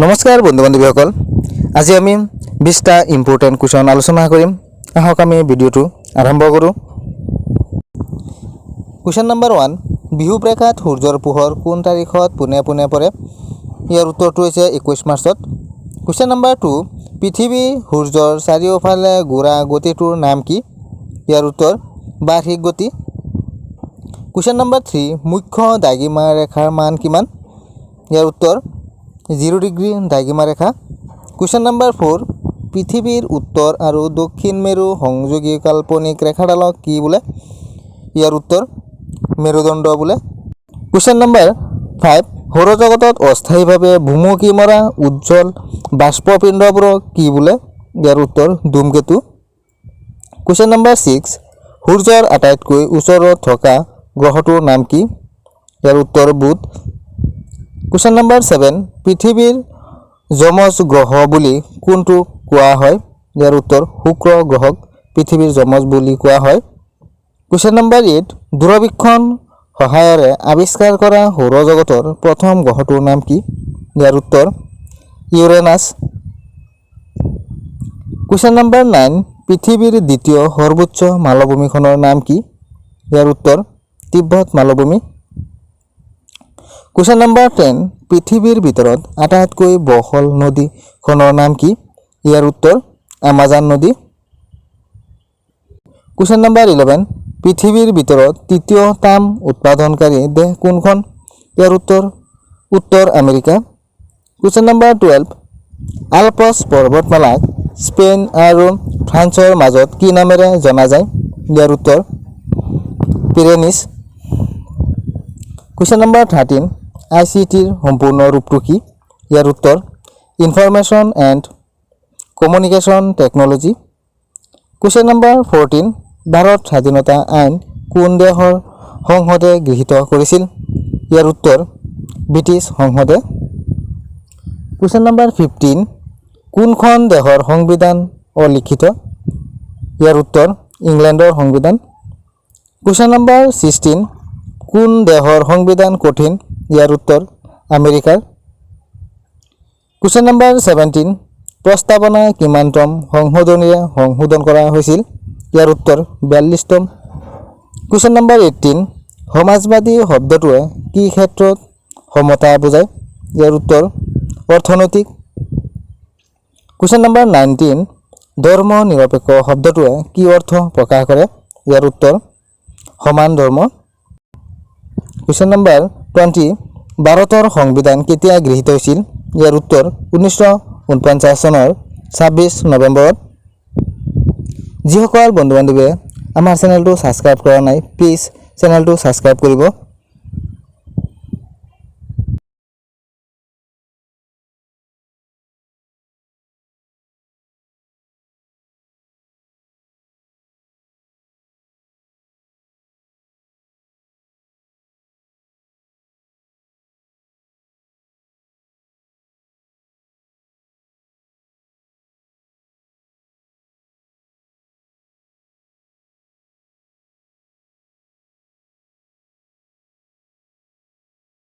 নমস্কাৰ বন্ধু বান্ধৱীসকল, আজি আমি 20টা ইম্পৰ্টেণ্ট কুৱেশ্যন আলোচনা কৰিম। আহক আমি ভিডিঅ'টো আৰম্ভ কৰোঁ। কুৱেশ্যন নম্বৰ 1, বিহুপ ৰেখাত সূৰ্যৰ পোহৰ কোন তাৰিখত পোনে পোনে পৰে? ইয়াৰ উত্তৰটো হৈছে 21 মাৰ্চত। কুৱেশ্যন নম্বৰ 2, পৃথিৱী সূৰ্যৰ চাৰিওফালে ঘূৰা গতিটোৰ নাম কি? ইয়াৰ উত্তৰ বাৰ্ষিক গতি। কুৱেশ্যন নম্বৰ 3, মুখ্য দ্ৰাঘিমা ৰেখাৰ মান কিমান? ইয়াৰ উত্তৰ 0 ডিগ্ৰী দ্ৰাঘিমা ৰেখা। কুৱেশ্যন নম্বৰ 4, পৃথিৱীৰ উত্তৰ আৰু দক্ষিণ মেৰু সংযোগী কাল্পনিক ৰেখাডালক কি বোলে? ইয়াৰ উত্তৰ মেৰুদণ্ড বোলে। কুৱেশ্যন নম্বৰ 5, সৌৰজগতত অস্থায়ীভাৱে ভুমুকি মৰা উজ্জ্বল বাষ্পপিণ্ডবোৰক কি বোলে? ইয়াৰ উত্তৰ ধূমকেতু। কুৱেশ্যন নম্বৰ 6, সূৰ্যৰ আটাইতকৈ ওচৰত থকা গ্ৰহটোৰ নাম কি? ইয়াৰ উত্তৰ বুধ। কুৱেশ্যন নম্বৰ 7, পৃথিৱীৰ যমজ গ্ৰহ বুলি কোনটো কোৱা হয়? ইয়াৰ উত্তৰ শুক্ৰ গ্ৰহক পৃথিৱীৰ যমজ বুলি কোৱা হয়। কুৱেশ্যন নম্বৰ 8, দূৰবীক্ষণ সহায়েৰে আৱিষ্কাৰ কৰা সৌৰজগতৰ প্ৰথম গ্ৰহটোৰ নাম কি? ইয়াৰ উত্তৰ ইউৰেনাছ। কুৱেশ্যন নম্বৰ 9, পৃথিৱীৰ দ্বিতীয় সৰ্বোচ্চ মালভূমিখনৰ নাম কি? ইয়াৰ উত্তৰ তিব্বত মালভূমি। কুৱেশ্যন নম্বৰ 10, পৃথিৱীৰ ভিতৰত আটাইতকৈ বহল নদীখনৰ নাম কি? ইয়াৰ উত্তৰ আমাজন নদী। কুৱেশ্যন নম্বৰ 11, পৃথিৱীৰ ভিতৰত তৃতীয় তাম উৎপাদনকাৰী দেশ কোনখন? ইয়াৰ উত্তৰ উত্তৰ আমেৰিকা। কুৱেশ্যন নম্বৰ 12, আলপছ পৰ্বতমালাক স্পেইন আৰু ফ্ৰান্সৰ মাজত কি নামেৰে জনা যায়? ইয়াৰ উত্তৰ পিৰেনিছ। কুৱেশ্যন নম্বৰ 13, ICTৰ সম্পূৰ্ণ ৰূপটো কি? ইয়াৰ উত্তৰ information and communication technology. Question number 14, Bharat স্বাধীনতা আইন কোন দেশৰ সংসদে গৃহীত কৰিছিল? ইয়াৰ উত্তৰ ব্ৰিটিছ সংসদে। কুৱেশ্যন নম্বৰ 15, কোনখন দেশৰ সংবিধান অলিখিত? ইয়াৰ উত্তৰ ইংলেণ্ডৰ সংবিধান। কুৱেশ্যন নম্বৰ 16, কোন দেশৰ সংবিধান কঠিন? ইয়াৰ উত্তৰ আমেৰিকাৰ। কুৱেশ্যন নম্বৰ 17, প্ৰস্তাৱনা কিমানতম সংশোধনীৰে সংশোধন কৰা হৈছিল? ইয়াৰ উত্তৰ 42তম। কুৱেশ্যন নম্বৰ 18, সমাজবাদী শব্দটোৱে কি ক্ষেত্ৰত সমতা বুজায়? ইয়াৰ উত্তৰ অৰ্থনৈতিক। কুৱেশ্যন নম্বৰ 19, ধৰ্ম নিৰপেক্ষ শব্দটোৱে কি অৰ্থ প্ৰকাশ কৰে? ইয়াৰ উত্তৰ সমান ধৰ্ম। কুৱেশ্যন নম্বৰ 20, ভাৰতৰ সংবিধান কেতিয়া গৃহীত হৈছিল? ইয়াৰ উত্তৰ 1949 চনৰ 26 নৱেম্বৰত। যিসকল বন্ধু বান্ধৱীয়ে আমাৰ চেনেলটো ছাবস্ক্ৰাইব কৰা নাই, প্লিজ চেনেলটো ছাবস্ক্ৰাইব কৰিব।